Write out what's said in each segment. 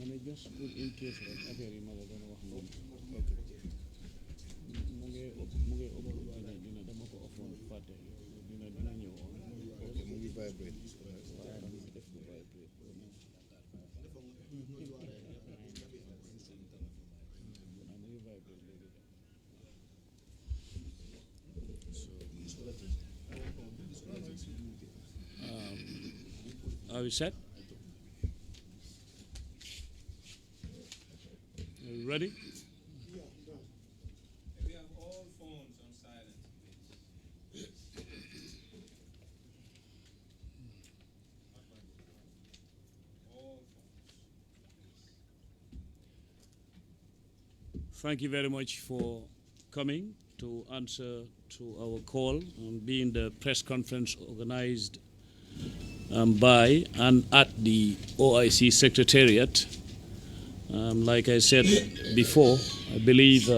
ne just pour in case rek affaire yi ma la doon wax noonu mu ngi override dina dama ko offoon fàtte dina ñëw mu ngi vibrate waaw dama def ko vibrate Are we set? Are you ready? We have all phones on silent, please. All phones. Thank you very much for coming to answer to our call and being the press conference organized by and at the OIC Secretariat. Like I said before, I believe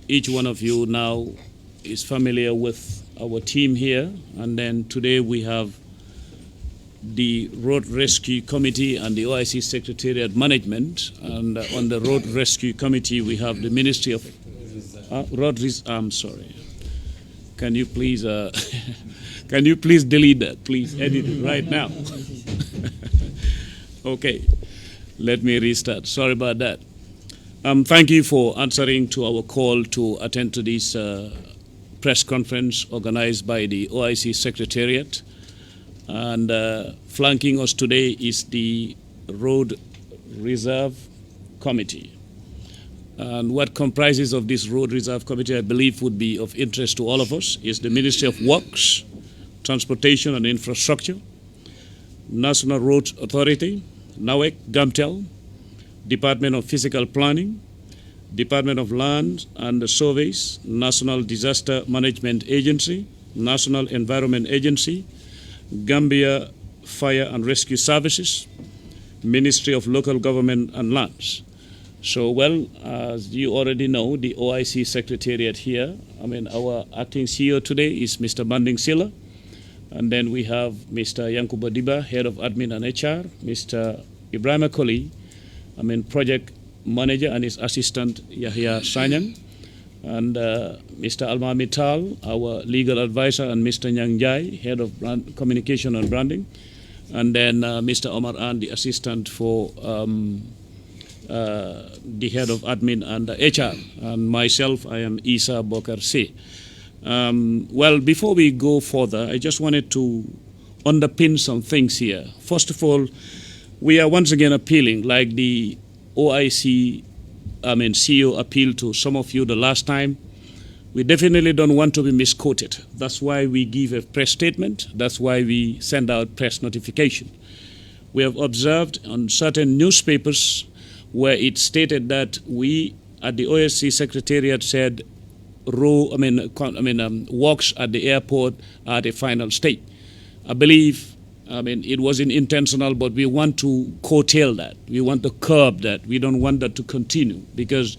each one of you now is familiar with our team here, and then today we have the Road Rescue Committee and the OIC Secretariat Management, and on the Road Rescue Committee we have the Ministry of I'm sorry. Can you please can you please delete that? Please edit it right now. Okay, let me restart. Sorry about that. Thank you for answering to our call to attend to this press conference organized by the OIC Secretariat. And flanking us today is the Road Reserve Committee. And what comprises of this Road Reserve Committee, I believe, would be of interest to all of us, is the Ministry of Works, Transportation and Infrastructure, National Roads Authority, NAWEC, GAMTEL, Department of Physical Planning, Department of Land and Surveys, National Disaster Management Agency, National Environment Agency, Gambia Fire and Rescue Services, Ministry of Local Government and Lands. So, well, as you already know, the OIC Secretariat here, our acting CEO today is Mr. Banding Silla, and then we have Mr. Yankuba Diba, Head of Admin and HR, Mr. Ibrahim Akoli, Project Manager, and his assistant Yahya Sanyang, and Mr. Alma Mittal, our legal advisor, and Mr. Nyang Jai, Head of Communication and Branding, and then Mr. Omar An, the assistant for the Head of Admin and HR, and myself, I am Isa Bokar C. Well, before we go further, I just wanted to underpin some things here. First of all, we are once again appealing, like the OIC CEO appealed to some of you the last time. We definitely don't want to be misquoted. That's why we give a press statement. That's why we send out press notification. We have observed on certain newspapers where it stated that we at the OIC Secretariat said works at the airport are at a final state. I believe, it wasn't intentional, but we want to curtail that. We want to curb that. We don't want that to continue, because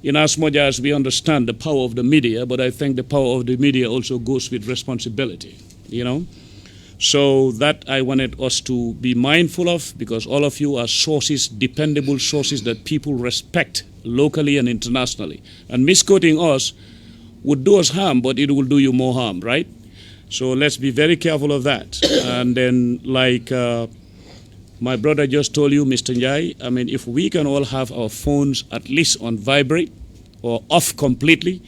in as much as we understand the power of the media, but I think the power of the media also goes with responsibility, So that I wanted us to be mindful of, because all of you are sources, dependable sources that people respect locally and internationally. And misquoting us would do us harm, but it will do you more harm, right? So let's be very careful of that. And then, like my brother just told you, Mr. Njai, if we can all have our phones at least on vibrate or off completely,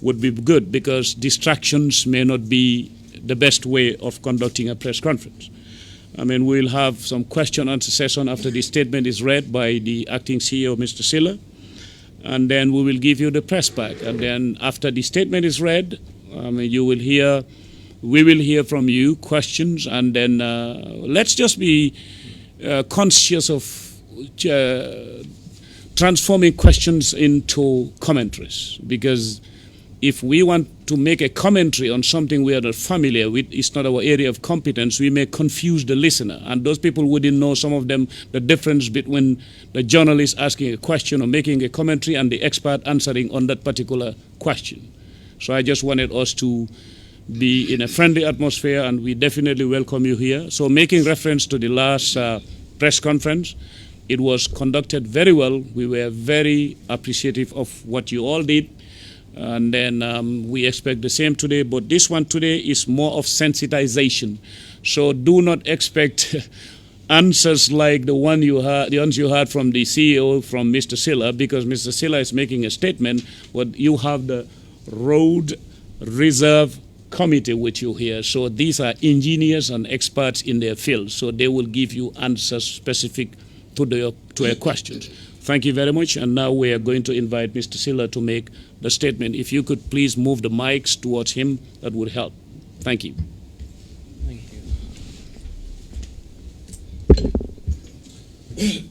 would be good, because distractions may not be the best way of conducting a press conference. We'll have some question and answer session after the statement is read by the acting CEO, Mr. Silla, and then we will give you the press pack. And then after the statement is read, we will hear from you questions, and then let's just be conscious of transforming questions into commentaries, because if we want to make a commentary on something we are not familiar with, it's not our area of competence, we may confuse the listener. And those people wouldn't know, some of them, the difference between the journalist asking a question or making a commentary and the expert answering on that particular question. So I just wanted us to be in a friendly atmosphere, and we definitely welcome you here. So making reference to the last press conference, It was conducted very well. We were very appreciative of what you all did. And then we expect the same today, but this one today is more of sensitization. So do not expect answers like the ones you heard from the CEO, from Mr. Silla, because Mr. Silla is making a statement, but you have the Road Reserve Committee with you here. So these are engineers and experts in their field, so they will give you answers specific to your questions. Thank you very much, and now we are going to invite Mr. Silla to make the statement. If you could please move the mics towards him, that would help. Thank you. Thank you.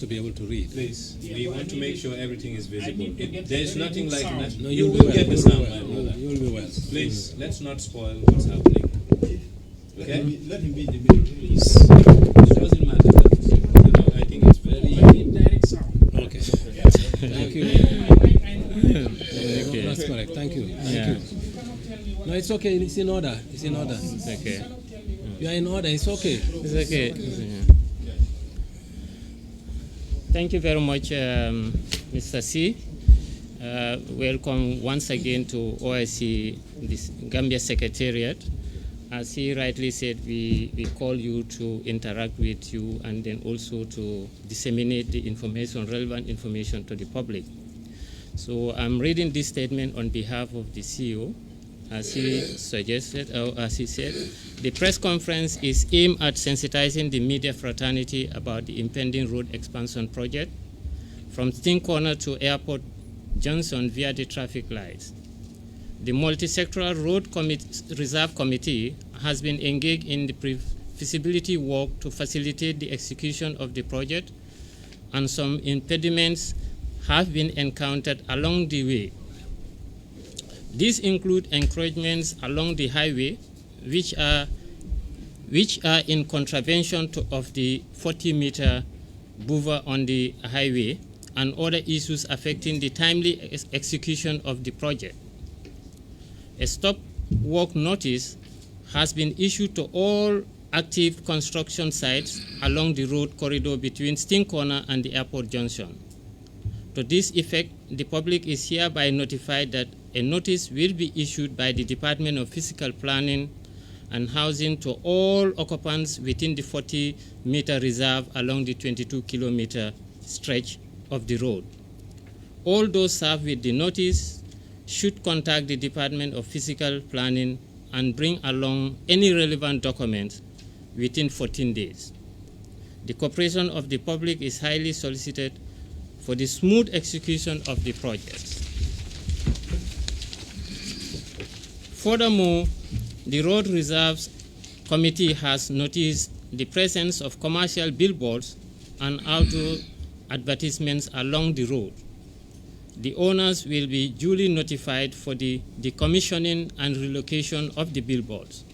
To be able to read. Please, we want to make sure everything is visible. There's nothing like that. No, You you'll will be get well. the sound, my brother. You'll be well. Please, let's not spoil what's happening. Okay? Let him be in the middle, please. It doesn't matter. I think it's very... Okay. Thank you. Okay. That's correct. Thank you. Thank Yeah. you. No, it's okay. It's in order. It's in order. It's okay. You are in order. It's okay. It's okay. Thank you very much, Mr. C. Welcome once again to OIC, this Gambia Secretariat. As he rightly said, we call you to interact with you and then also to disseminate the information, relevant information to the public. So I'm reading this statement on behalf of the CEO. As he suggested, or as he said, the press conference is aimed at sensitizing the media fraternity about the impending road expansion project from Sting Corner to Airport Junction via the traffic lights. The Multi-Sectoral Road Reserve Committee has been engaged in the pre-feasibility work to facilitate the execution of the project, and some impediments have been encountered along the way. These include encroachments along the highway, which are in contravention of the 40-meter buffer on the highway, and other issues affecting the timely execution of the project. A stop work notice has been issued to all active construction sites along the road corridor between Sting Corner and the Airport Junction. To this effect, the public is hereby notified that a notice will be issued by the Department of Physical Planning and Housing to all occupants within the 40-meter reserve along the 22-kilometer stretch of the road. All those served with the notice should contact the Department of Physical Planning and bring along any relevant documents within 14 days. The cooperation of the public is highly solicited for the smooth execution of the project. Furthermore, the Road Reserves Committee has noticed the presence of commercial billboards and outdoor advertisements along the road. The owners will be duly notified for the decommissioning and relocation of the billboards.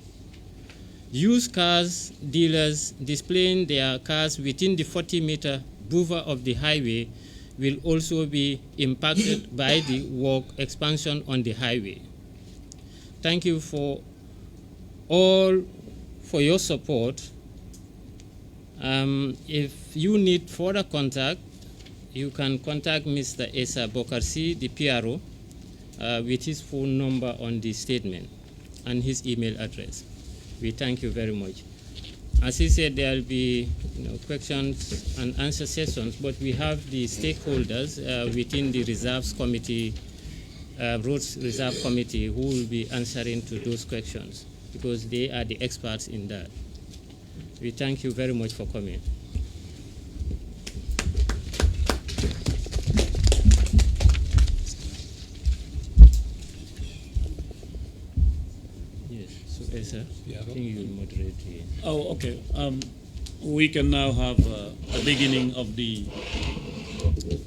Used cars dealers displaying their cars within the 40-meter buffer of the highway will also be impacted by the work expansion on the highway. Thank you for all for your support. If you need further contact, you can contact Mr. Esa Bokarsi, the PRO, with his phone number on the statement and his email address. We thank you very much. As he said, there will be questions and answer sessions, but we have the stakeholders within the Reserves Committee, Roads Reserve Committee, who will be answering to those questions because they are the experts in that. We thank you very much for coming. Yes, so Esa, I think you will moderate here. Oh, okay. We can now have the beginning of the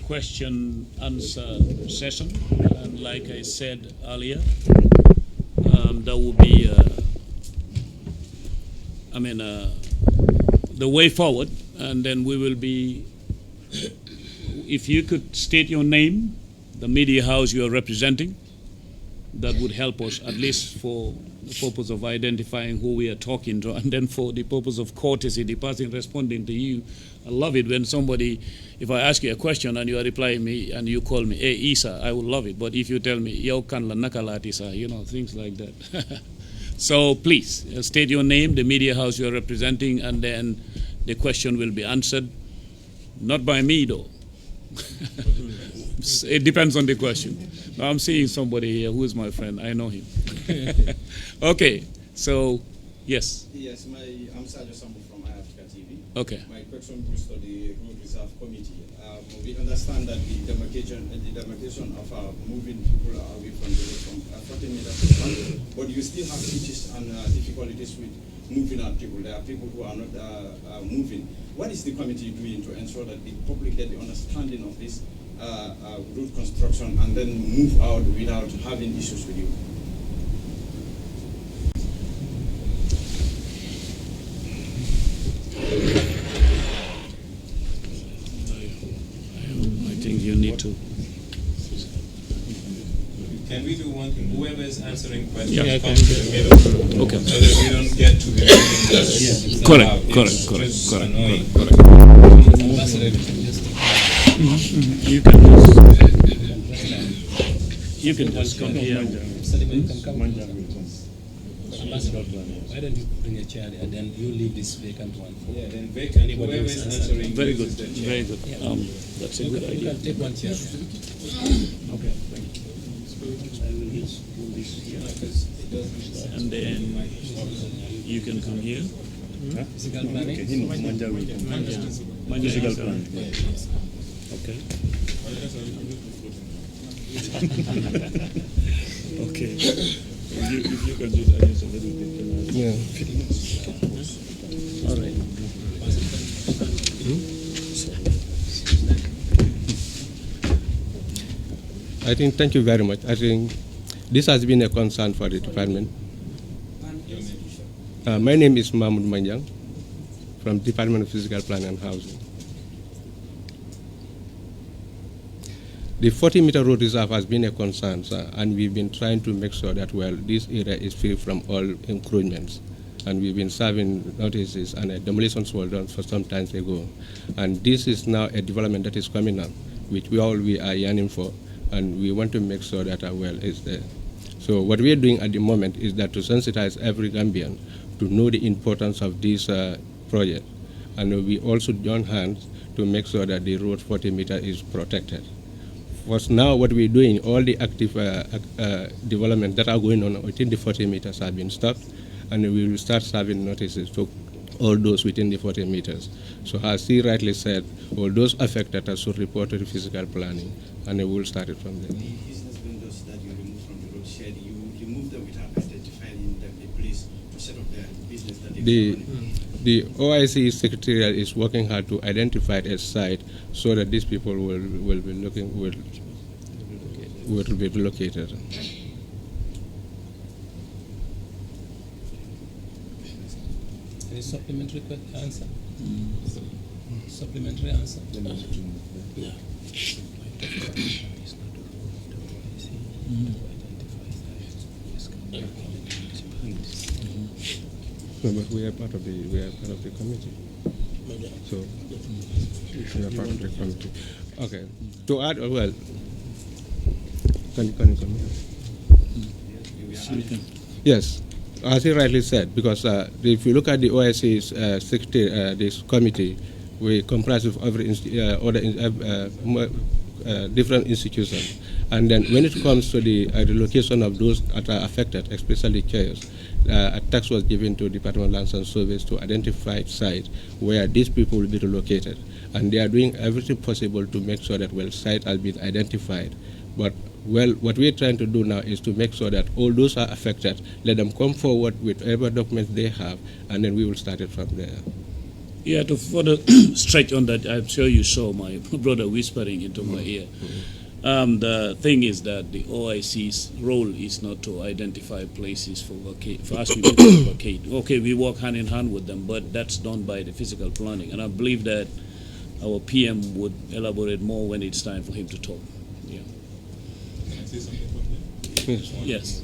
question answer session. And like I said earlier, there will be, the way forward, and then we will be, if you could state your name, the media house you are representing, that would help us, at least for the purpose of identifying who we are talking to, and then for the purpose of courtesy, the person responding to you. I love it when somebody, if I ask you a question and you are replying me and you call me, hey, Isa, I will love it. But if you tell me, yo, kan la nakalat Isa, things like that. So please, state your name, the media house you are representing, and then the question will be answered. Not by me, though. It depends on the question. Now, I'm seeing somebody here who is my friend. I know him. Okay, so, yes. Yes, I'm Sergio Sambu from iAfrica TV. Okay. My question goes to the Road Reserve Committee. We understand that the demarcation of moving people away from the road from 40 meters to 1, but you still have issues and difficulties with moving out people. There are people who are not moving. What is the committee doing to ensure that the public get the understanding of this road construction and then move out without having issues with you? I think you need to. Can we do one thing? Whoever is answering questions, Yeah. come to the middle. Okay. So that we don't get to the meeting. Correct. Annoying. You can just come here. Why don't you bring a chair there, then you leave this vacant one? Yeah, then vacant. Whoever is answering. Very good. uses the chair. Very good. That's a good You idea. can take one chair. Okay. I will just do this here. And then you can come here. Physical planning? Physical plan. Okay. Okay. If you can just adjust a little bit. Yeah. All right. I think, thank you very much. I think this has been a concern for the department. My name is Mahmoud Manjang from Department of Physical Planning and Housing. The 40-meter road reserve has been a concern, sir, and we've been trying to make sure that, well, this area is free from all encroachments. And we've been serving notices, and a demolition was done for some time ago. And this is now a development that is coming up, which we are yearning for, and we want to make sure that our well is there. So what we are doing at the moment is that to sensitize every Gambian to know the importance of this project. And we also join hands to make sure that the road 40 meter is protected. Because now what we're doing, all the active development that are going on within the 40 meters have been stopped, and we will start serving notices to all those within the 40 meters. So as he rightly said, all those affected should report to the physical planning, and we will start it from there. The business vendors that you remove from the roadshed, you remove them without identifying them, the police to set up their business that they The OIC Secretarial is working hard to identify a site so that these people will be located. Any supplementary answer? Supplementary answer? Yeah. No, but we are part of the committee. So we are part of the committee. Okay. To add, well, can you come here? Yes, as he rightly said, because if you look at the OIC's this committee, we comprise of every different institutions. And then when it comes to the relocation of those that are affected, especially chairs, a task was given to Department of Lands and Surveys to identify sites where these people will be relocated. And they are doing everything possible to make sure that, well, site has been identified. But, well, what we're trying to do now is to make sure that all those are affected, let them come forward with whatever documents they have, and then we will start it from there. Yeah, to further stretch on that, I'm sure you saw my brother whispering into my ear. The thing is that the OIC's role is not to identify places for asking people to vacate. Okay, we work hand in hand with them, but that's done by the physical planning. And I believe that our PM would elaborate more when it's time for him to talk. Yeah. Can I say something from there? Yes.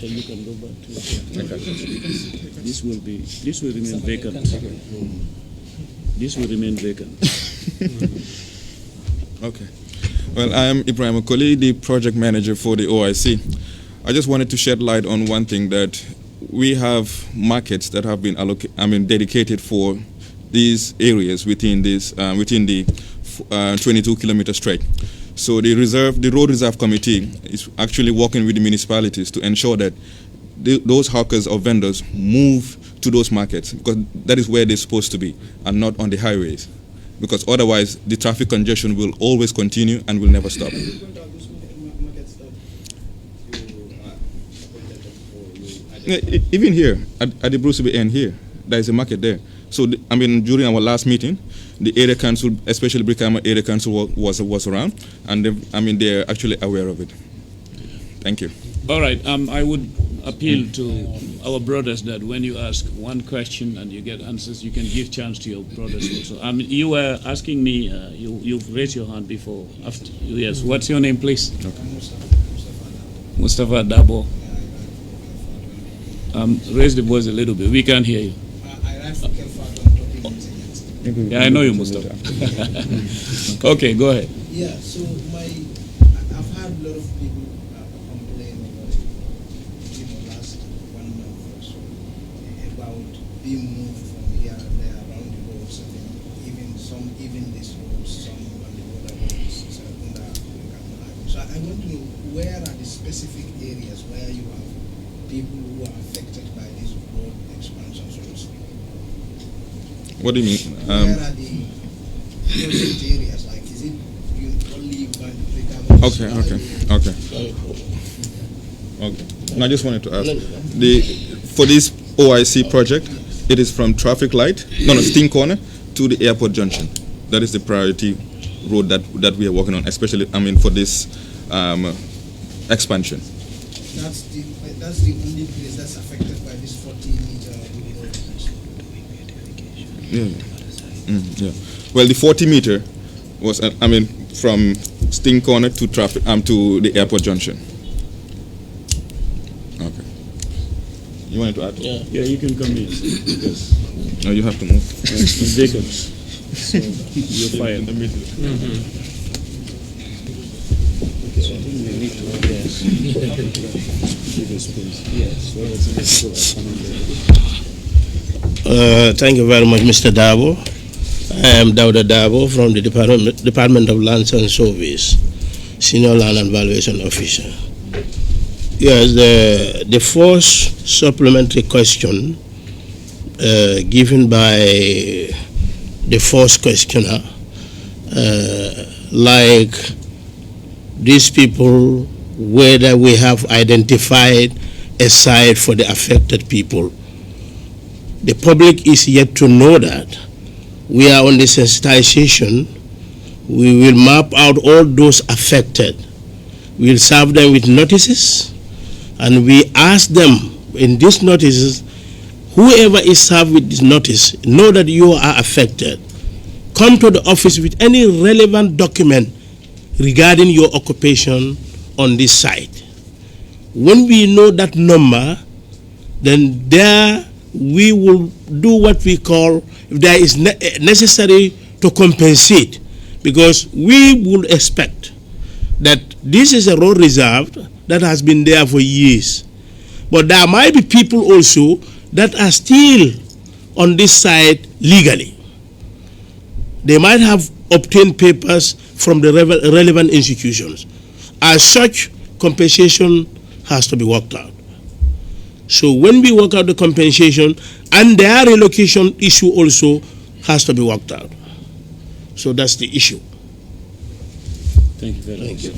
You can go back to this will remain vacant. This will remain vacant. Okay. Well, I am Ibrahim Okoli, the project manager for the OIC. I just wanted to shed light on one thing, that we have markets that have been dedicated for these areas within this within the 22-kilometer stretch. So the road reserve committee is actually working with the municipalities to ensure that those hawkers or vendors move to those markets, because that is where they're supposed to be and not on the highways, because otherwise the traffic congestion will always continue and will never stop. Even here at the Bruceby end here, there is a market there. So during our last meeting, the area council, especially Brikama area council, was around, and they're actually aware of it. Thank you. All right. I would appeal to our brothers that when you ask one question and you get answers, you can give chance to your brothers also. You were asking me. You've raised your hand before. Yes. What's your name, please? Okay. Mustafa Dabo. Raise the voice a little bit. We can't hear you. Yeah, I know you, Mustafa. Okay, go ahead. Yeah, so I've had a lot of people complain over last 1 month or so about being moved from here and there around the roads, and even this road, some on the border roads, so I want to know, where are the specific areas where you have people who are affected by this road expansion, so to speak? What do you mean? Where are the project areas? Like, is it only one Brikama? Okay. And I just wanted to ask, for this OIC project, it is from traffic light, Sting Corner, to the airport junction. That is the priority road that we are working on, especially for this expansion. That's the only place that's affected by this 40-meter road. Yeah. Well, the 40-meter was, from Sting Corner to to the airport junction. Okay. You wanted to add? Yeah, you can come in. Yes. No, you have to move. It's vacant. So you're fired. In the middle. Okay, so I think we need to give a space. Yes. Thank you very much, Mr. Dabo. I am Dauda Dabo from the Department of Lands and Surveys, Senior Land and Valuation Officer. Yes, the first supplementary question given by the first questioner, like these people, whether we have identified a site for the affected people. The public is yet to know that. We are on the sensitization. We will map out all those affected. We'll serve them with notices, and we ask them in these notices, whoever is served with this notice, know that you are affected. Come to the office with any relevant document regarding your occupation on this site. When we know that number, then there we will do what we call, if there is necessary to compensate, because we will expect that this is a road reserve that has been there for years. But there might be people also that are still on this side legally. They might have obtained papers from the relevant institutions. As such, compensation has to be worked out. So when we work out the compensation, and their relocation issue also has to be worked out. So that's the issue. Thank you very Thank much. you.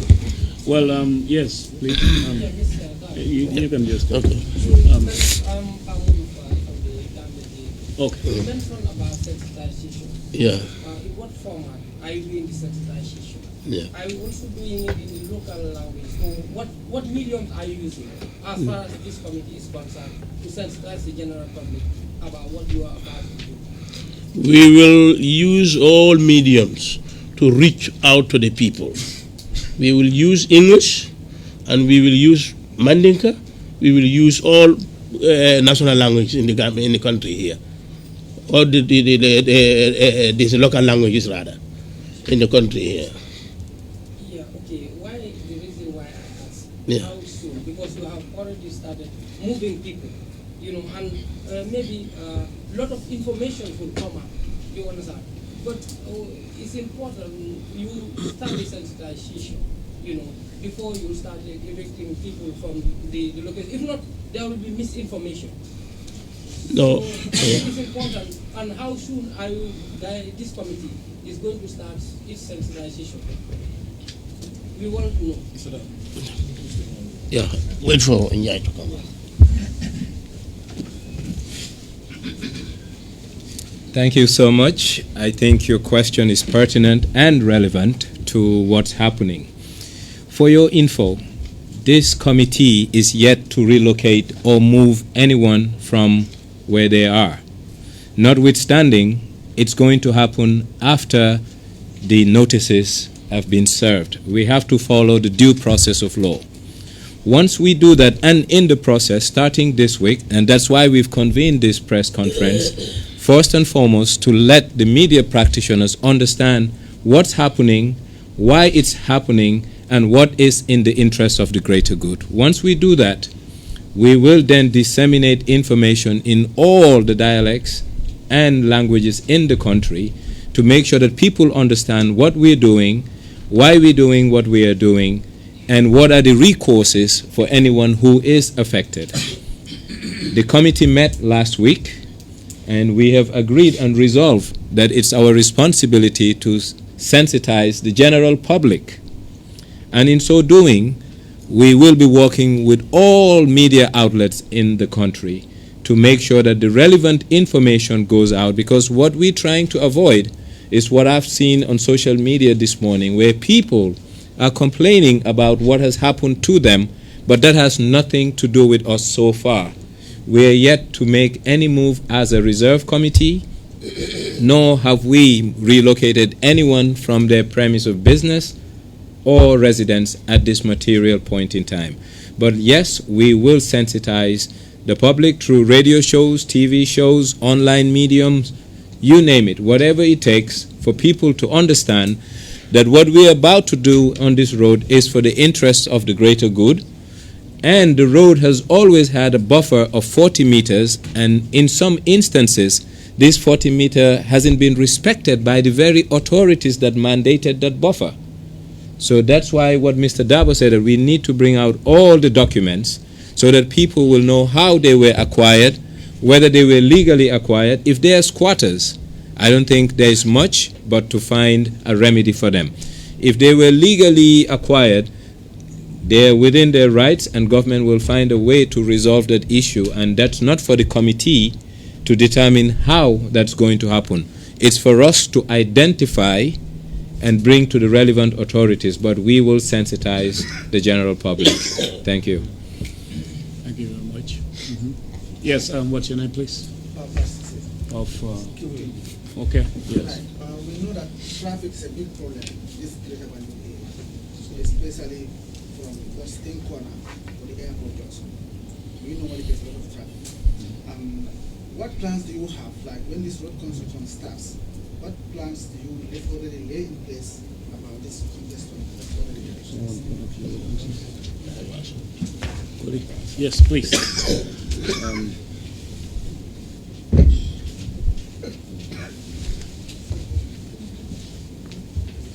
Well, yes, please. You can just. Okay. Okay. You mentioned about sensitization. Yeah. In what format are you doing the sensitization? Yeah. Are you also doing it in the local language? Or what mediums are you using as far as this committee is concerned to sensitize the general public about what you are about to do? We will use all mediums to reach out to the people. We will use English, and we will use Mandinka. We will use all national languages in the country here, or these local languages rather, in the country here. Yeah. Okay. Why the reason why I ask? Yeah. How soon? Because you have already started moving people, and maybe a lot of information will come up. You understand? But it's important you start the sensitization, before you start evicting people from the location. If not, there will be misinformation. No. So I think it's important. And how soon are you, this committee is going to start its sensitization? We want to know. Yeah. Wait for Njai to come. Thank you so much. I think your question is pertinent and relevant to what's happening. For your info, this committee is yet to relocate or move anyone from where they are. Notwithstanding, it's going to happen after the notices have been served. We have to follow the due process of law. Once we do that, and in the process, starting this week, and that's why we've convened this press conference, first and foremost, to let the media practitioners understand what's happening, why it's happening, and what is in the interest of the greater good. Once we do that, we will then disseminate information in all the dialects and languages in the country to make sure that people understand what we're doing, why we're doing what we are doing, and what are the recourses for anyone who is affected. The committee met last week, and we have agreed and resolved that it's our responsibility to sensitize the general public. And in so doing, we will be working with all media outlets in the country to make sure that the relevant information goes out, because what we're trying to avoid is what I've seen on social media this morning, where people are complaining about what has happened to them, but that has nothing to do with us so far. We are yet to make any move as a reserve committee, nor have we relocated anyone from their premise of business or residence at this material point in time. But yes, we will sensitize the public through radio shows, TV shows, online mediums, you name it, whatever it takes for people to understand that what we are about to do on this road is for the interests of the greater good. And the road has always had a buffer of 40 meters, and in some instances, this 40 meter hasn't been respected by the very authorities that mandated that buffer. So that's why what Mr. Dabo said, that we need to bring out all the documents so that people will know how they were acquired, whether they were legally acquired. If they are squatters, I don't think there is much but to find a remedy for them. If they were legally acquired, they are within their rights, and government will find a way to resolve that issue. And that's not for the committee to determine how that's going to happen. It's for us to identify and bring to the relevant authorities, but we will sensitize the general public. Thank you. Thank you very much. Yes, what's your name, please? Okay, yes. We know that traffic is a big problem in this greater Banjul area, so especially from Western corner to the airport also. We normally get a lot of traffic. What plans do you have, like when this road construction starts? What plans do you already lay in place about this congestion that's already there? Yes, please.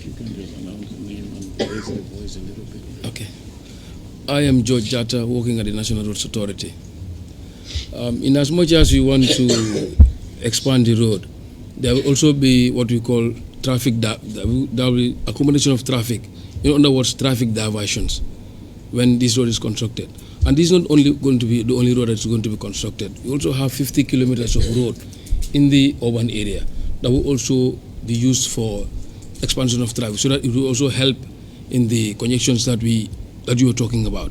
You can just announce the name and raise the voice a little bit. Okay. I am George Jatta, working at the National Roads Authority. In as much as we want to expand the road, there will also be what we call traffic, there will be accommodation of traffic, in other words, traffic diversions, when this road is constructed. And this is not only going to be the only road that's going to be constructed. We also have 50 kilometers of road in the urban area that will also be used for expansion of traffic, so that it will also help in the connections that you were talking about.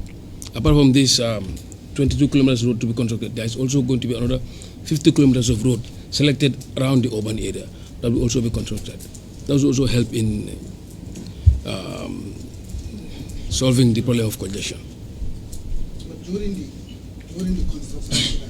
Apart from this 22 kilometers road to be constructed, there is also going to be another 50 kilometers of road selected around the urban area that will also be constructed. That will also help in solving the problem of congestion. But during the construction,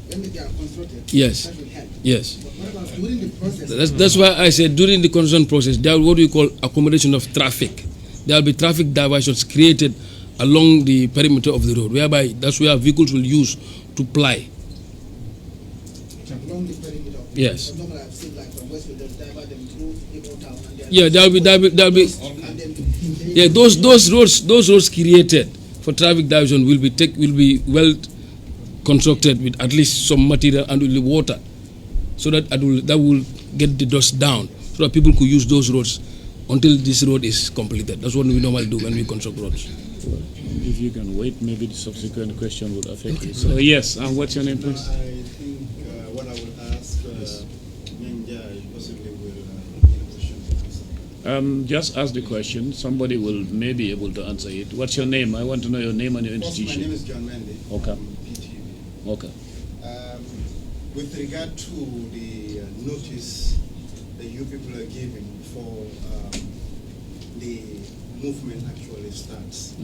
when they are constructed, yes, that will help. Yes. But what about during the process? That's why I said during the construction process, there will be what we call accommodation of traffic. There will be traffic diversions created along the perimeter of the road, whereby that's where vehicles will use to ply. Along the perimeter of the yes. road. Normally I've seen like from Westwood, they'll divert them through Igbo Town. And yeah, there'll be yeah, those roads created for traffic diversion will be well constructed with at least some material and will be water, so that will get the dust down, so that people could use those roads until this road is completed. That's what we normally do when we construct roads. If you can wait, maybe the subsequent question would affect you. So yes, and what's your name, please? I think what I will ask Menja possibly will be in a position to answer. Just ask the question. Somebody will maybe be able to answer it. What's your name? I want to know your name and your institution. My name is John Mendy. Okay. From PTV. Okay. With regard to the notice that you people are giving for the movement actually starts,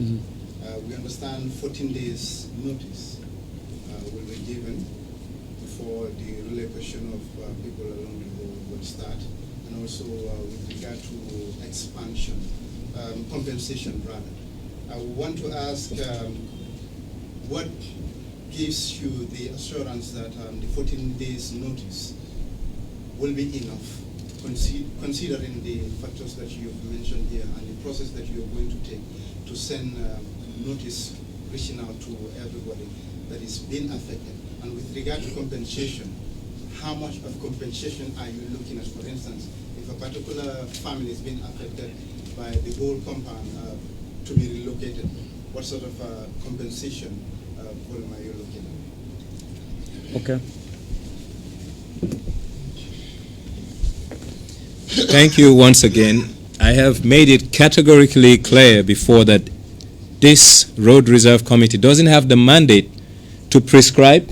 we understand 14 days notice will be given before the relocation of people along the road will start, and also with regard to expansion, compensation rather. I want to ask what gives you the assurance that the 14 days notice will be enough, considering the factors that you have mentioned here and the process that you are going to take to send notice reaching out to everybody that is being affected? And with regard to compensation, how much of compensation are you looking at? For instance, if a particular family is being affected by the whole compound to be relocated, what sort of compensation volume are you looking at? Okay. Thank you once again. I have made it categorically clear before that this Road Reserve Committee doesn't have the mandate to prescribe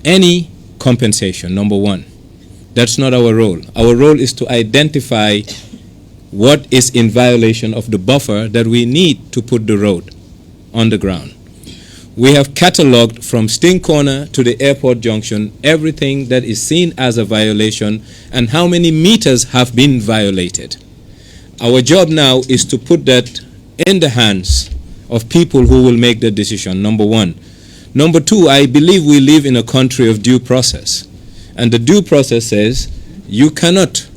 any compensation, number one. That's not our role. Our role is to identify what is in violation of the buffer that we need to put the road on the ground. We have catalogued from Sting Corner to the airport junction everything that is seen as a violation and how many meters have been violated. Our job now is to put that in the hands of people who will make the decision, number one. Number two, I believe we live in a country of due process. And the due process says you cannot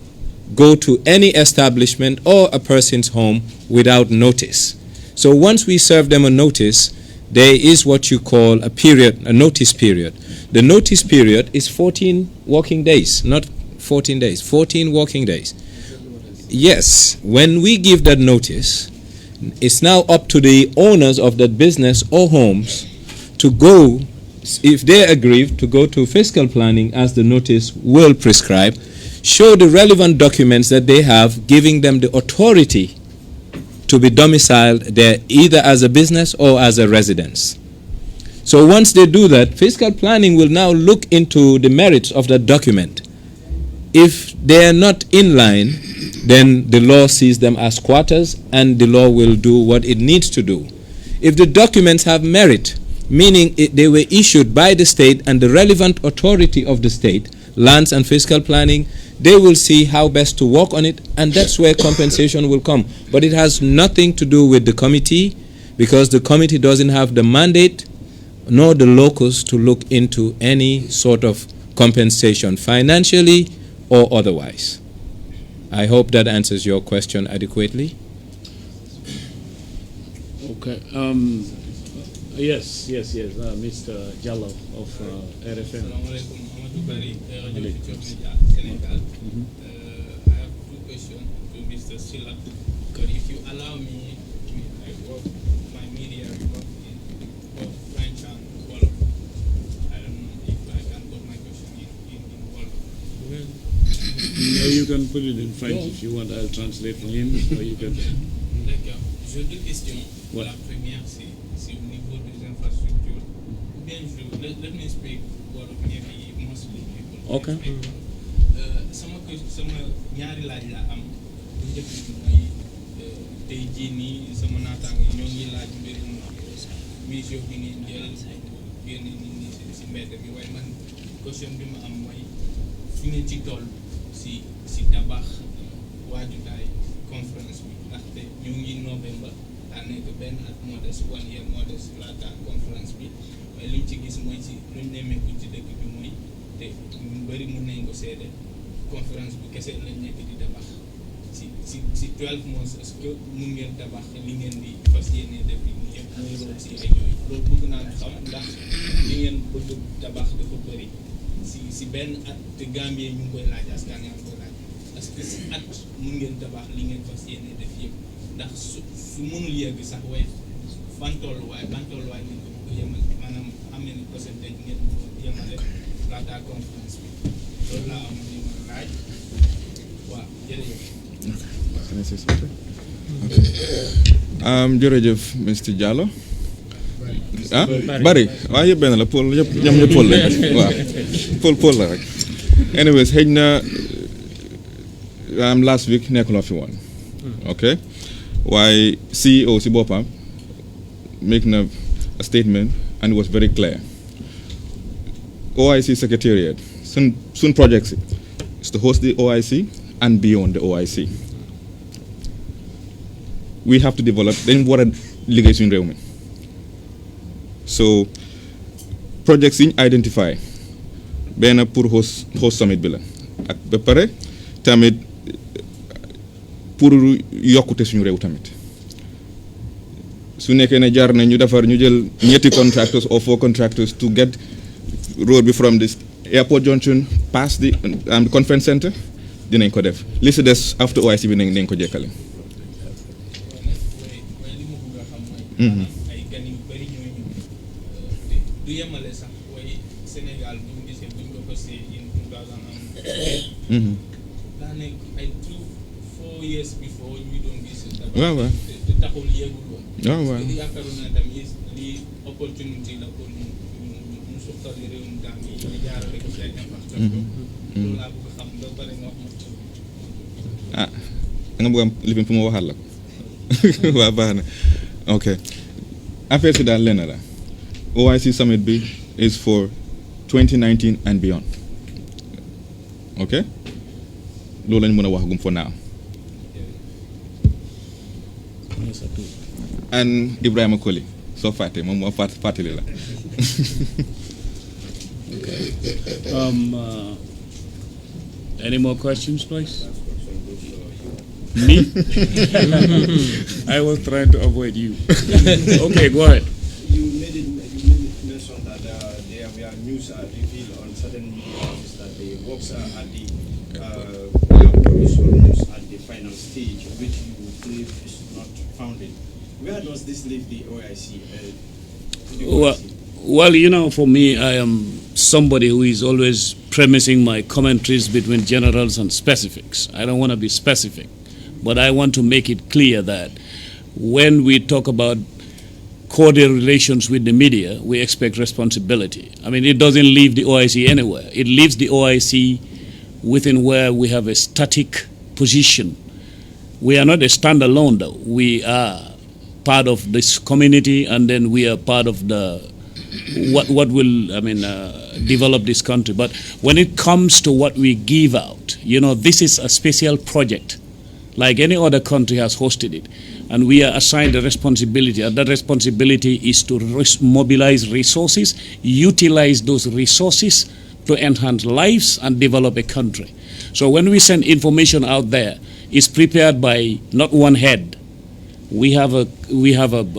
go to any establishment or a person's home without notice. So once we serve them a notice, there is what you call a notice period. The notice period is 14 working days, not 14 days, 14 working days. Yes, when we give that notice, it's now up to the owners of that business or homes to go, if they agree, to go to fiscal planning as the notice will prescribe, show the relevant documents that they have, giving them the authority to be domiciled there either as a business or as a residence. So once they do that, fiscal planning will now look into the merits of that document. If they are not in line, then the law sees them as quarters and the law will do what it needs to do. If the documents have merit, meaning they were issued by the state and the relevant authority of the state, lands and fiscal planning, they will see how best to work on it, and that's where compensation will come. But it has nothing to do with the committee, because the committee doesn't have the mandate nor the locus to look into any sort of compensation, financially or otherwise. I hope that answers your question adequately. Okay. Yes, Mr. Jallo of RFM. Assalamualaikum, Amadou Bari, Radio Future Media, Senegal. I have two questions to Mr. Silat. But if you allow me, I work my media, I work in both French and Wolof. I don't know if I can put my question in Wolof. No, you can put it in French if you want. I'll translate for him, or you can. D'accord. J'ai deux questions. Ouais. La première, c'est au niveau des infrastructures. Ou bien, let me speak Wolof, maybe mostly people. Okay. Sama ñaari laaj la am bu njëkk bi mooy tey jii nii sama naataango ñoo ngi laaj mbirum mission bi ngeen jël génne nit ñi si mbedd bi waaye man question bi ma am mooy fi ngeen ci toll si tabax waajutaay conférence bi ndaxte ñu ngi novembre daa nekk benn at moo des 1 year moo des laata conférence bi waaye liñ ci gis mooy si luñ nemmeeku ci dëkk bi mooy te ñu bëri mun nañ ko seede conférence bi kese lañ nekk di tabax si 12 mois est-ce que mun ngeen tabax li ngeen di fas yéene def yi yëpp muy loolu si ay yooyu loolu bëgg naa xam ndax li ngeen bëgg tabax dafa bëri si benn at te Gambie ñu ngi koy laaj askan yaa ngi koy laaj parce que si at mun ngeen tabax li ngeen fas yéene def yëpp ndax su mënul yegg sax waaye ban tolluwaay ngeen ko bëgg yemal maanaam am na ni pourcentage ngeen yemale laata conférence bi loolu laa amoon li ma laaj waaw jërëjëf. Can I say something? Okay. Jërëjëf Mr. Diallo. Ah Bari waaw yëpp benn la Paul yëpp ñoom ñëpp Paul la waaw Paul la rek. Anyways xëy na last week nekkuloo fi woon. ok waaye CEO si boppam make na a statement and it was very clear. OIC Secretariat soon project is to host the OIC and beyond the OIC. We have to develop dañ war a liggéey suñu réew mi so projects yi ñu identify benn pour host summit bi la ak ba pare tamit pour yokkute suñu réew tamit su nekkee ne jar na ñu jël ñetti contractors or 4 contractors to get road bi from this airport junction past the conference center dinañ ko def li si des after OIC bi nañ ko jekkale. ay gan yu bëri ñooy ñëw du yemale sax waaye Sénégal bu ñu gisee bu ñu ko posté in 2000 daa nekk ay 4 years before ñu doon gis waaw waaw te taxul yéegul woon waaw waaw yaakaaroon naa tamit lii opportunité la pour ñu suqali réewum Gambie ñu jaarale ko ci ay infrastructure loolu laa bëgg xam ba pare nga wax ma da nga bëgg am lifin fu ma waxaat la ko waaw baax na ok affaire si daal lenn la OIC summit bi is for 2019 and beyond ok loolu lañ mën a wax gum for now and Ibrahima Koli soo fàtte moom moo fàttali la Okay. Any more questions, please? Me? I was trying to avoid you. Okay, go ahead. You mention that there were news revealed on certain news that the works at the airport is almost at the final stage, which you believe is not founded. Where does this leave the OIC? Well, you know, for me, I am somebody who is always premising my commentaries between generals and specifics. I don't want to be specific, but I want to make it clear that when we talk about cordial relations with the media, we expect responsibility. I mean, it doesn't leave the OIC anywhere. It leaves the OIC within where we have a static position. We are not a standalone, though. We are part of this community, and then we are part of the what will develop this country. But when it comes to what we give out, you know, this is a special project, like any other country has hosted it, and we are assigned a responsibility, and that responsibility is to mobilize resources, utilize those resources to enhance lives and develop a country. So when we send information out there, it's prepared by not one head, We have a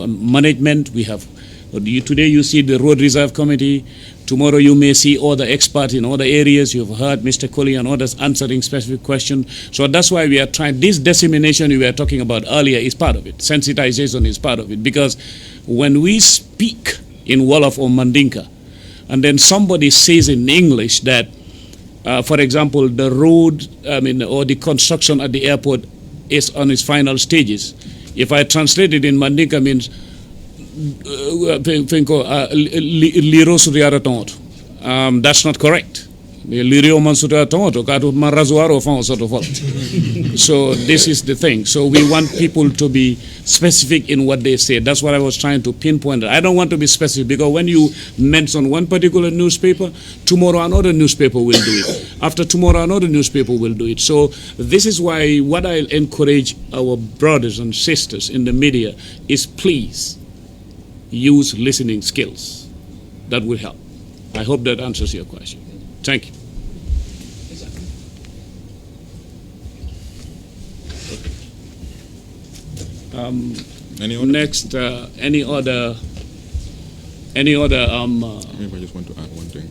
management. We have today you see the Road Reserve Committee. Tomorrow you may see other experts in other areas. You've heard Mr. Colley and others answering specific questions. So that's why we are trying. This dissemination we were talking about earlier is part of it. Sensitization is part of it, because when we speak in Wolof or Mandinka, and then somebody says in English that, for example, the road, or the construction at the airport is on its final stages. If I translate it in Mandinka, means that's not correct. So this is the thing. So we want people to be specific in what they say. That's what I was trying to pinpoint. I don't want to be specific, because when you mention one particular newspaper, tomorrow another newspaper will do it. After tomorrow another newspaper will do it. So this is why what I encourage our brothers and sisters in the media is, please use listening skills. That will help. I hope that answers your question. Thank you. Any other? Next, any other? Maybe I just want to add one thing.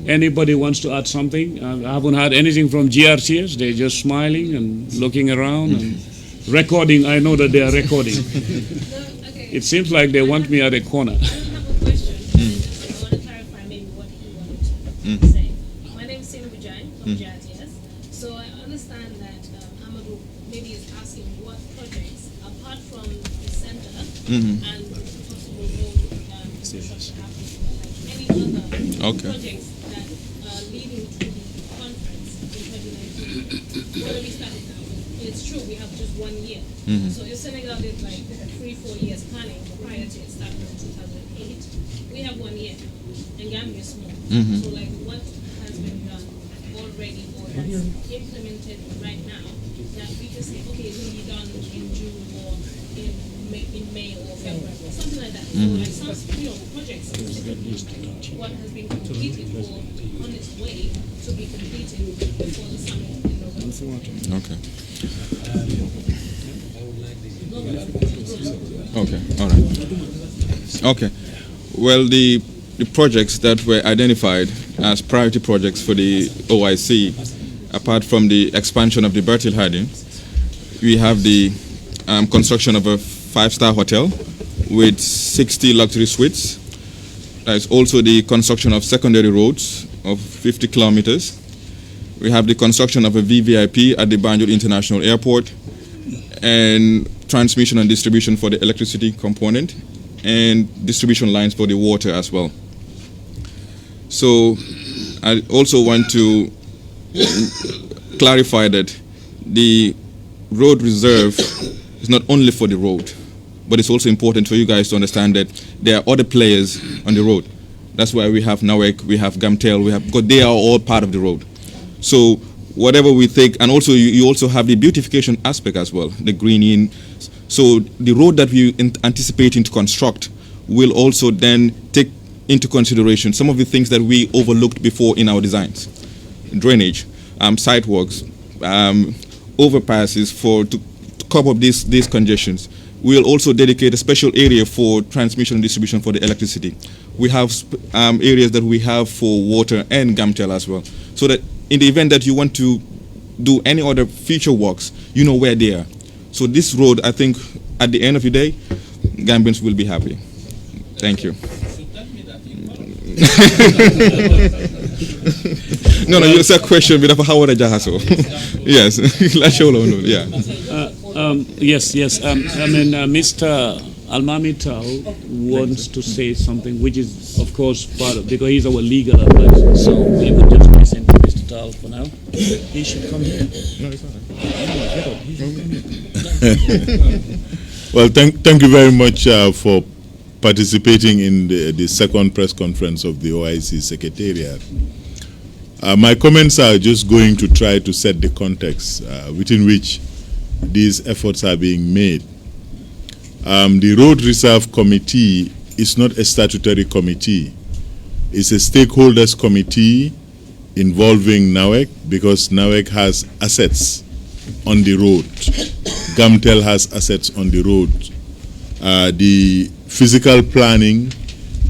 Anybody wants to add something? I haven't heard anything from GRTS. They're just smiling and looking around and recording. I know that they are recording. It seems like they want me at a corner. I have a question. I want to clarify maybe what he wanted to say. My name is Sinu Vijay from GRTS. So I understand that Amadou maybe is asking what projects, apart from the center and the possible road construction happening, like any other projects that are leading to the conference in 2019. What are we starting now? It's true, we have just 1 year. So if Senegal did like 3-4 years planning prior to it starting in 2008, we have 1 year, and Gambia is small. So like what has been done already or that's implemented right now that we can say, okay, it will be done in June or in May or February, something like that. So like some projects specifically, what has been completed or on its way to be completed before the summit in November. Okay. Okay, all right. Okay. Well, the projects that were identified as priority projects for the OIC, apart from the expansion of the Bertil Harding, we have the construction of a 5-star hotel with 60 luxury suites. There's also the construction of secondary roads of 50 kilometers. We have the construction of a VVIP at the Banjul International Airport, and transmission and distribution for the electricity component, and distribution lines for the water as well. So I also want to clarify that the road reserve is not only for the road, but it's also important for you guys to understand that there are other players on the road. That's why we have NAWEC, we have Gamtel, because they are all part of the road. So whatever we think, and also you also have the beautification aspect as well, the greening. So the road that we anticipating to construct will also then take into consideration some of the things that we overlooked before in our designs. Drainage, sidewalks, overpasses to cover up these congestions. We'll also dedicate a special area for transmission and distribution for the electricity. We have areas that we have for water and Gamtel as well. So that in the event that you want to do any other future works, you know where they are. So this road, I think, at the end of the day, Gambians will be happy. Thank you. No, it's a question. How would I jahaso? Yes, yeah. Yes. Mr. Almami Tao wants to say something, which is, of course, part of, because he's our legal advisor. So we would just listen to Mr. Tao for now. He should come here. No, it's all right. Well, thank you very much for participating in the second press conference of the OIC Secretariat. My comments are just going to try to set the context within which these efforts are being made. The Road Reserve Committee is not a statutory committee. It's a stakeholders committee involving NAWEC, because NAWEC has assets on the road. Gamtel has assets on the road. the physical planning,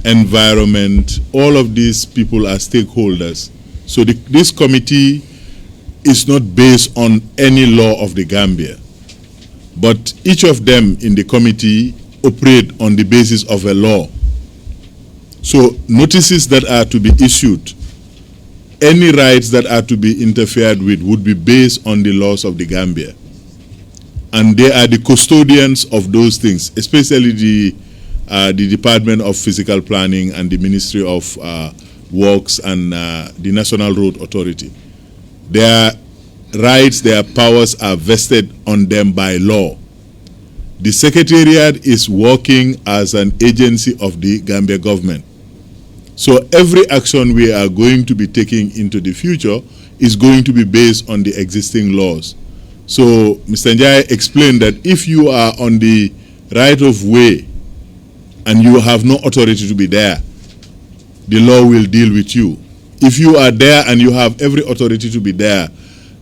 environment, all of these people are stakeholders. So this committee is not based on any law of the Gambia, but each of them in the committee operate on the basis of a law. So notices that are to be issued, any rights that are to be interfered with would be based on the laws of the Gambia. And they are the custodians of those things, especially the Department of Physical Planning and the Ministry of Works and the National Road Authority. Their rights, their powers are vested on them by law. The Secretariat is working as an agency of the Gambia government. So every action we are going to be taking into the future is going to be based on the existing laws. So Mr. Njai explained that if you are on the right of way and you have no authority to be there, the law will deal with you. If you are there and you have every authority to be there,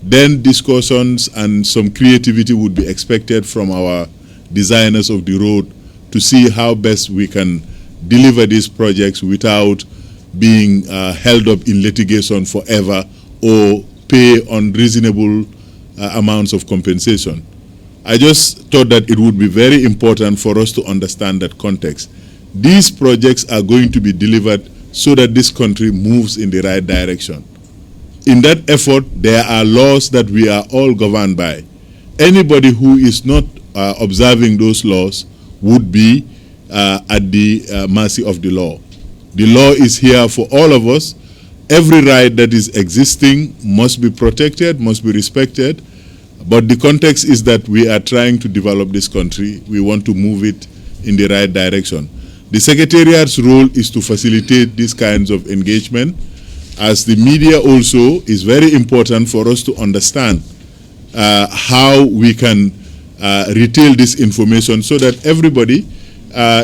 then discussions and some creativity would be expected from our designers of the road to see how best we can deliver these projects without being held up in litigation forever or pay unreasonable amounts of compensation. I just thought that it would be very important for us to understand that context. These projects are going to be delivered so that this country moves in the right direction. In that effort, there are laws that we are all governed by. Anybody who is not observing those laws would be at the mercy of the law. The law is here for all of us. Every right that is existing must be protected, must be respected. But the context is that we are trying to develop this country. We want to move it in the right direction. The Secretariat's role is to facilitate these kinds of engagement. As the media also, is very important for us to understand how we can retail this information so that everybody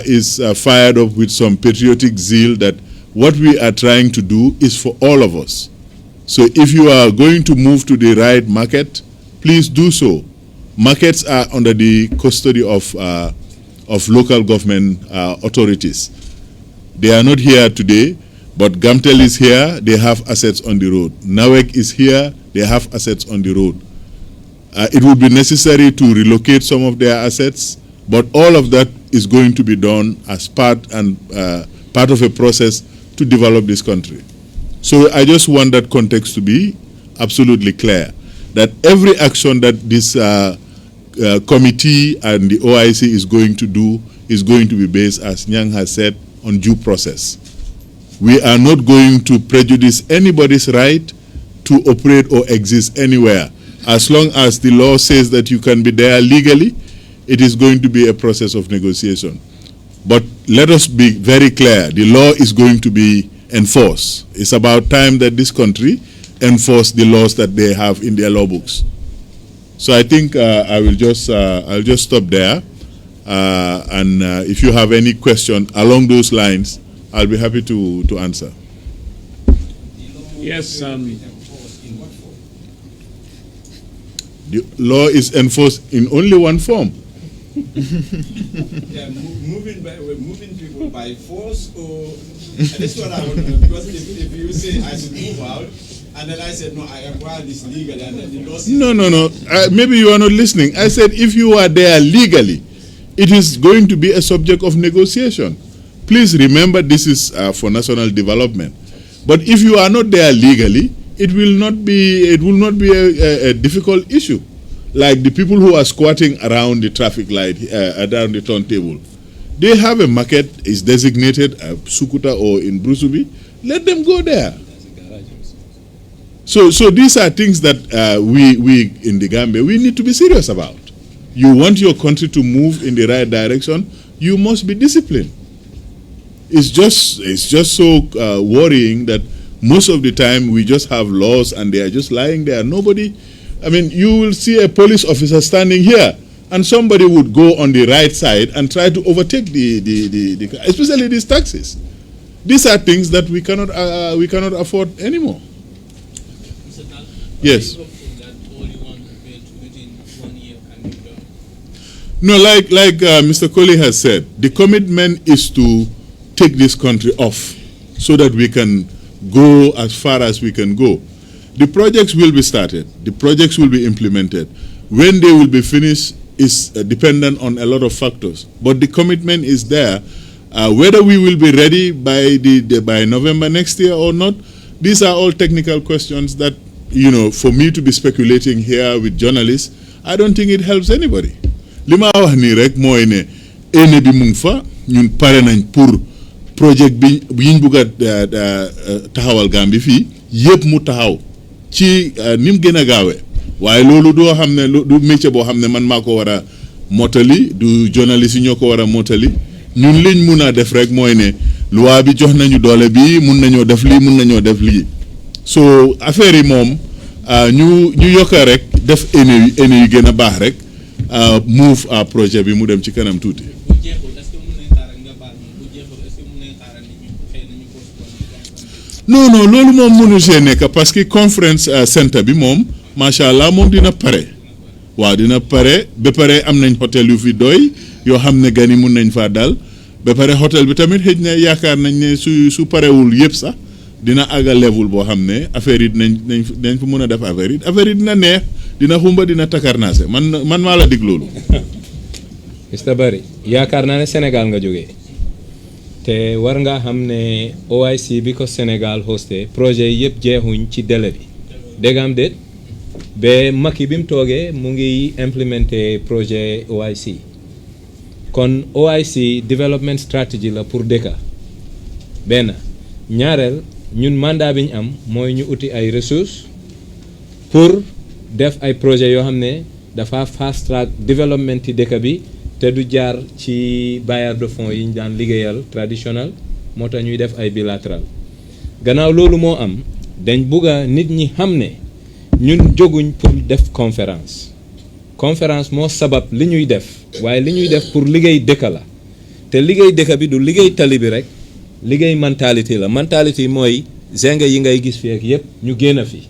is fired up with some patriotic zeal that what we are trying to do is for all of us. So if you are going to move to the right market, please do so. Markets are under the custody of local government authorities. They are not here today, but Gamtel is here, they have assets on the road. NAWEC is here, they have assets on the road. It would be necessary to relocate some of their assets, but all of that is going to be done as part of a process to develop this country. So I just want that context to be absolutely clear, that every action that this committee and the OIC is going to do is going to be based, as Nyang has said, on due process. We are not going to prejudice anybody's right to operate or exist anywhere. As long as the law says that you can be there legally, it is going to be a process of negotiation. But let us be very clear, the law is going to be enforced. It's about time that this country enforce the laws that they have in their law books. So I think I'll just stop there. And if you have any question along those lines, I'll be happy to answer. Yes. The law is enforced in only one form. Yeah, moving people by force, or that's what I want to know. Because if you say I should move out, and then I said no, I acquire this legally, and then the law says No. Maybe you are not listening. I said if you are there legally, it is going to be a subject of negotiation. Please remember, this is for national development. But if you are not there legally, it will not be a difficult issue. Like the people who are squatting around the traffic light, around the turntable, they have a market is designated Sukuta or in Brusubi. Let them go there. So these are things that we in the Gambia we need to be serious about. You want your country to move in the right direction, you must be disciplined. It's just so worrying that most of the time we just have laws and they are just lying there. Nobody, I mean, you will see a police officer standing here and somebody would go on the right side and try to overtake the especially these taxis. These are things that we cannot afford anymore. Yes. No, like Mr. Colley has said, the commitment is to take this country off so that we can go as far as we can go. The projects will be started. The projects will be implemented. When they will be finished is dependent on a lot of factors. But the commitment is there. Whether we will be ready by November next year or not, these are all technical questions that, for me to be speculating here with journalists, I don't think it helps anybody. Li ma wax nii rek mooy ne ene bi mu ngi fa ñun pare nañ pour projet bi yiñ bugg a taxawal Gambie fii yëpp mu taxaw ci ni mu gën a gaawee waaye loolu doo xam ne du métier boo xam ne man maa ko war a mottali du journaliste yi ñoo ko war a mottali ñun liñ mun a def rek mooy ne loi bi jox nañu doole bi mun nañoo def lii mun nañoo def lii so affaire yi moom ñu yokka rek def ene yu gën a baax rek move projet bi mu dem ci kanam tuuti. non loolu moom mënu see nekk parce que conference centre bi moom macha allah moom dina pare waaw dina pare ba pare am nañ hôtel yu fi doy yoo xam ne gan yi mun nañ faa dal ba pare hôtel bi tamit xëj na yaakaar nañ ne su parewul yëpp sax dina àgga level boo xam ne affaire yi dinañ fa mën a def affaire yi dina neex dina xumba dina takarnaase man maa la dig loolu. Mr. Barry yaakaar naa ne Sénégal nga jógee te war nga xam ne OIC bi ko Sénégal hosté projet yëpp jeexuñ ci délai bi dégg am déet ba Macky bi mu toogee mu ngi implémenté projet OIC kon OIC development strategy la pour dëkka benn ñaareel ñun mandat bi ñu am mooy ñu uti ay ressources pour def ay projet yoo xam ne dafa fast track development yi dëkk bi te du jaar ci bailleur de fonds yi ñu daan liggéeyal traditionnel moo tax ñuy def ay bilatéral gannaaw loolu moo am dañ bugga nit ñi xam ne ñun jóguñ pour def conférence moo sabab li ñuy def waaye li ñuy def pour liggéey dëkk la te liggéey dëkk bi du liggéey tali bi rek liggéey mentalité la mentalité yi mooy zinga yi ngay gis fi ak yëpp ñu génn fi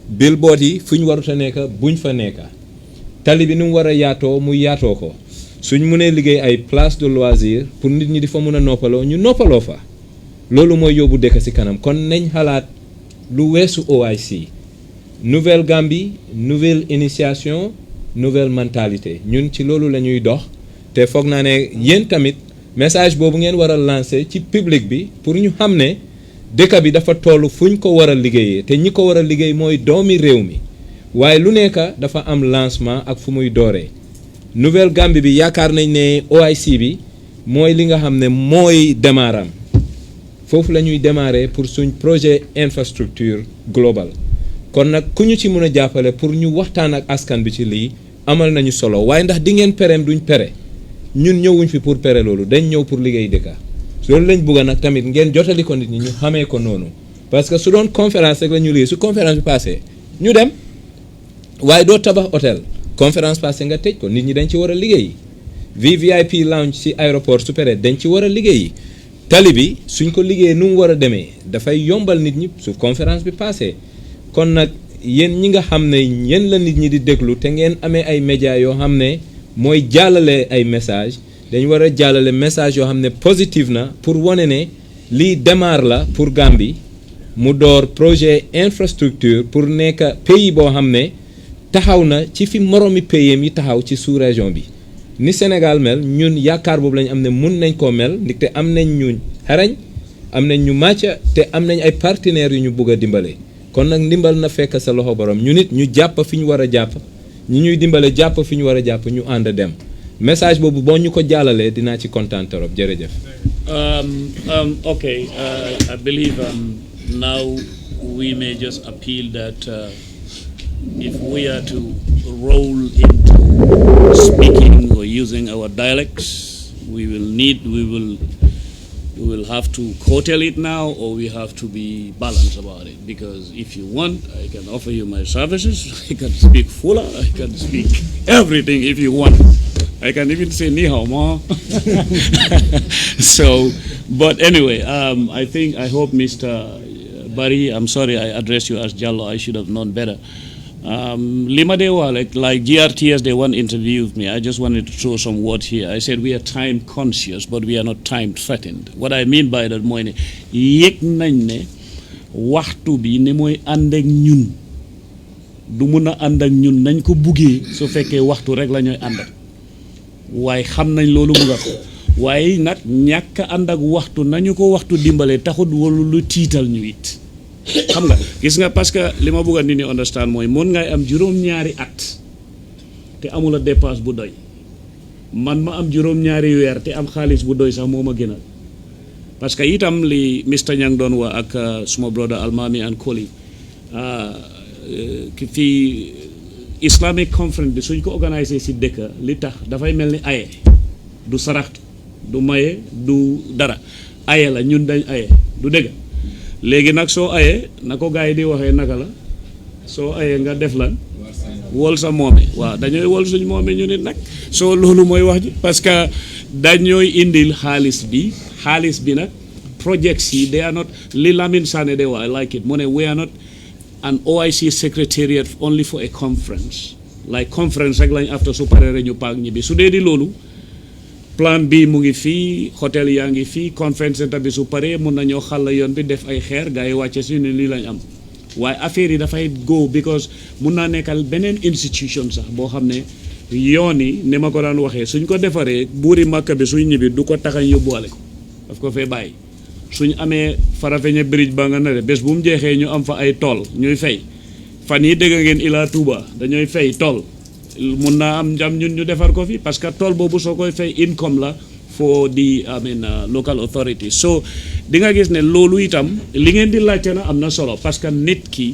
billboard yi fu ñu warut a nekk buñ fa nekka tali bi ni mu war a yaatoo mu yaatoo ko suñ mënee liggéey ay place de loisir pour nit ñi di fa mën a noppaloo ñu noppaloo fa loolu mooy yóbbu dëkk ci kanam kon nañ xalaat lu weesu OIC nouvelle Gambie nouvelle initiation nouvelle mentalité ñun ci loolu la ñuy dox te foog naa ne yéen tamit message boobu ngeen war a lancer ci public bi pour ñu xam ne dëkk bi dafa toll fu ñu ko war a liggéeyee te ñi ko war a liggéey mooy doomi réew mi waaye lu nekk dafa am lancement ak fu muy dooree nouvelle Gambie bi yaakaar nañ ne OIC bi mooy li nga xam ne mooy démarram foofu la ñuy démarrer pour suñ projet infrastructure global kon nag ku ñu ci mën a jàppale pour ñu waxtaan ak askan bi ci lii amal nañu solo waaye ndax di ngeen pereem duñ pere ñun ñëwuñ fi pour pere loolu dañ ñëw pour liggéey dëkka loolu lañ bëgg nag tamit ngeen jotali ko nit ñi ñu xamee ko noonu parce que su doon conférence rek la ñu liggéey su conférence bi passé ñu dem waaye doo tabax hôtel conférence passé nga tëj ko nit ñi dañ ci war a liggéey VIP lounge ci aéroport su pere dañ ci war a liggéey tali bi suñ ko liggéeyee nu mu war a demee dafay yombal nit ñi su conférence bi passé kon nag yéen ñi nga xam ne yéen la nit ñi di déglu te ngeen amee ay médias yoo xam ne mooy jàllale ay message dañu war a jàllale message yoo xam ne positive na pour wane ne lii démarre la pour Gambie mu door projet infrastructure pour nekk pays boo xam ne taxaw na ci fi moromi pays yi taxaw ci sous-région bi ni Sénégal mel ñun yaakaar boobu lañu am ne mun nañ koo mel ndaxte am nañ ñu xarañ am nañ ñu màcc te am nañ ay partenaires yu ñu bugg a dimbale kon nag ndimbal na fekk sa loxo borom ñu nit ñu jàpp fi ñu war a jàpp ñi ñuy dimbale jàpp fi ñu war a jàpp ñu ànd dem message boobu boo ñu ko jàllalee dinaa ci kontaan trop jërëjëf. Okay, I believe now we may just appeal that if we are to roll into speaking or using our dialects, we will have to curtail it now, or we have to be balanced about it. Because if you want, I can offer you my services. I can speak Fula. I can speak everything if you want. I can even say ni hao ma. So, but anyway, I hope Mr. Barry, I'm sorry I addressed you as Jallo. I should have known better. Lima Dewa, like GRTS, they one interviewed me. I just wanted to throw some words here. I said we are time conscious, but we are not time threatened. What I mean by that, mooy ne yëg nañ ne waxtu bi ne mooy ànd ak ñun du mun a ànd ak ñun nañ ko buggee su fekkee waxtu rek la ñooy àndal waaye xam nañ loolu mu nga ko waaye nag ñàkk ànd ak waxtu nañu ko waxtu dimbale taxut wala lu tiital ñu it. xam nga gis nga parce que li ma bëgg a nit ñi understand mooy mën ngay am juróom-ñaari at te amula dépense bu doy man ma am juróom-ñaari weer te am xaalis bu doy sax moo ma gënal parce que itam li Mr. Nyang doon wax ak suma brother Almami and Koli fii Islamic conference bi suñ ko organisé si dëkk li tax dafay mel ni aye du saraxtu du maye du dara aye la ñun dañ aye du dëgg léegi nag soo ayee na ko gars yi di waxee naka la soo ayee nga def lan wol sa moome waaw dañooy wol suñ moome ñu nit nag soo loolu mooy wax ji parce que dañooy indil xaalis bi nag projects yi they are not li Lamin Sane de waa I like it mu ne we are not an OIC secretariat only for a conference like conference rek lañ after su paree rek ñu paak ñibbi su dee di loolu plan bi mu ngi fii hôtel yaa ngi fii conference center bi su paree mun nañoo xàll yoon bi def ay xeer gars yi wàcce si ne lii lañ am waaye affaire yi dafay go because mun naa nekkal beneen institution sax boo xam ne yoon yi ni ma ko daan waxee suñ ko defaree buuri Makka bi suñ ñibbi du ko taxañ yóbbuwale ko daf ko fee bàyyi suñ amee Farafeñe bridge ba nga ne bés bu mu jeexee ñu am fa ay tool ñuy fay fan yi dégg ngeen Ila Touba dañooy fay tool mun naa am njam ñun ñu defar ko fi parce que tool boobu soo koy fay income la for the local authority so di nga gis ne loolu itam li ngeen di laajte na am na solo parce que nit ki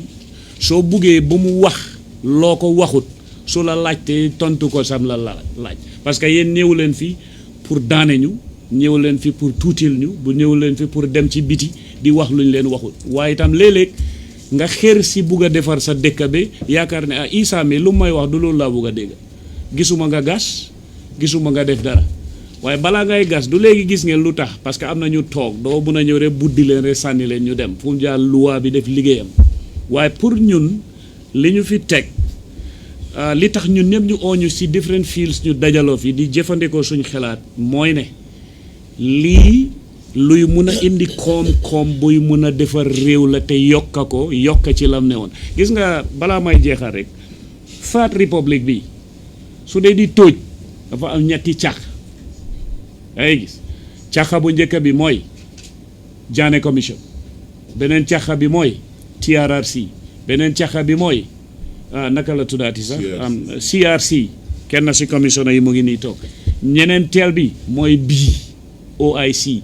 soo buggee ba mu wax loo ko waxut su la laajte tontu ko sam la laaj parce que yéen ñëw leen fi pour daane ñu ñëw leen fi pour tuutil ñu bu ñëw leen fi pour dem ci biti di wax luñ leen waxut waaye itam léeg-léeg nga xër si bugg a defar sa dëkk bi yaakaar ne Issa mi lu may wax du loolu laa bugg a dégg gisuma nga gas gisuma nga def dara waaye balaa ngay gas du léegi gis ngeen lu tax parce que am na ñu toog doo mun a ñëw rek buddi leen rek sànni leen ñu dem fu mu jaar loi bi def liggéeyam waaye pour ñun li ñu fi teg li tax ñun ñëpp ñu ooñu si different fields ñu dajaloo fi di jëfandikoo suñ xelaat mooy ne lii luy mun a indi koom-koom buy mun a defar réew la te yokka ci lam ne woon gis nga balaa may jeexal rek Third Republic bi su dee di tóoj dafa am ñetti càq ay gis càqa bu njëkk bi mooy Janneh Commission beneen càqa bi mooy TRRC beneen càqa bi mooy naka la tuddaati sax CRC kenn si commissionnaire yi mu ngi nii toog ñeneen teel bi mooy bii OIC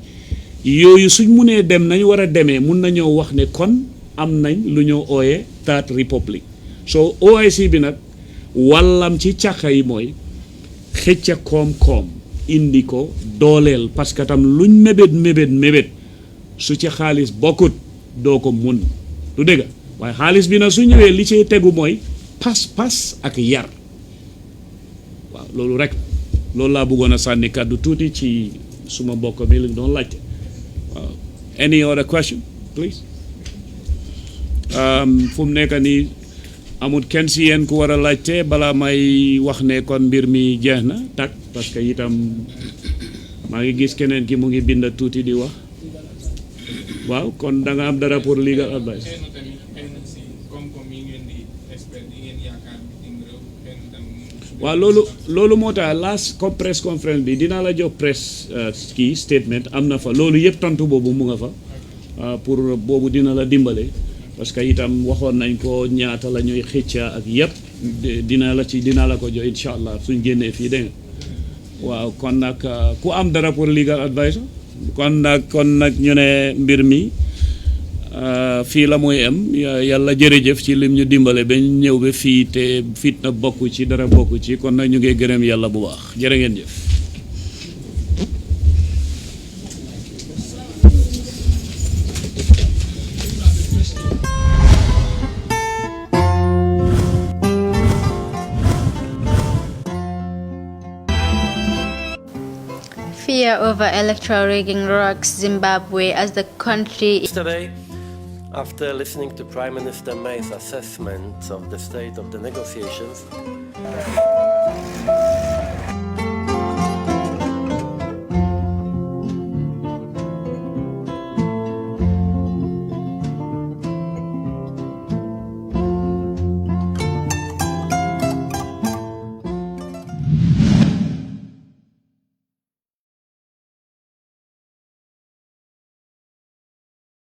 yooyu suñ munee dem nañ war a demee mun nañoo wax ne kon am nañ lu ñoo ooyee Third Republic so OIC bi nag wàllam ci càqa yi mooy xëcca koom-koom indi ko dooleel parce que tam luñ mébét su ci xaalis bokkut doo ko mun du dëgg waaye xaalis bi nag su ñëwee li ci tegu mooy pas-pas ak yar waaw loolu rek loolu laa bëggoon a sànni kàddu tuuti ci suma mbokk mi li doon laajte waaw any other question please fu mu nekk nii amul kenn si yéen ku war a laajte balaa may wax ne kon mbir mi jeex na tak parce que itam maa ngi gis keneen ki mu ngi bind tuuti di wax waaw kon da nga am dara pour legal advice waaw loolu moo tax last press conference bi dinaa la jox press kii statement am na fa loolu yëpp tontu boobu mu nga fa pour boobu dina la dimbale parce que itam waxoon nañ ko ñaata la ñuy xëcca ak yëpp dinaa la ko jox incha allah suñ génnee fii dégg nga waaw kon nag ku am dara pour legal advice kon nag ñu ne mbir mi fii la mooy am yàlla jërëjëf ci lim ñu dimbale ba ñu ñëw ba fii te fitna bokku ci dara bokku ci kon nag ñu ngi gërëm yàlla bu baax jërë ngeen jëf. Fear over electoral rigging rocks Zimbabwe as the country. Yesterday, After listening to Prime Minister May's assessment of the state of the negotiations,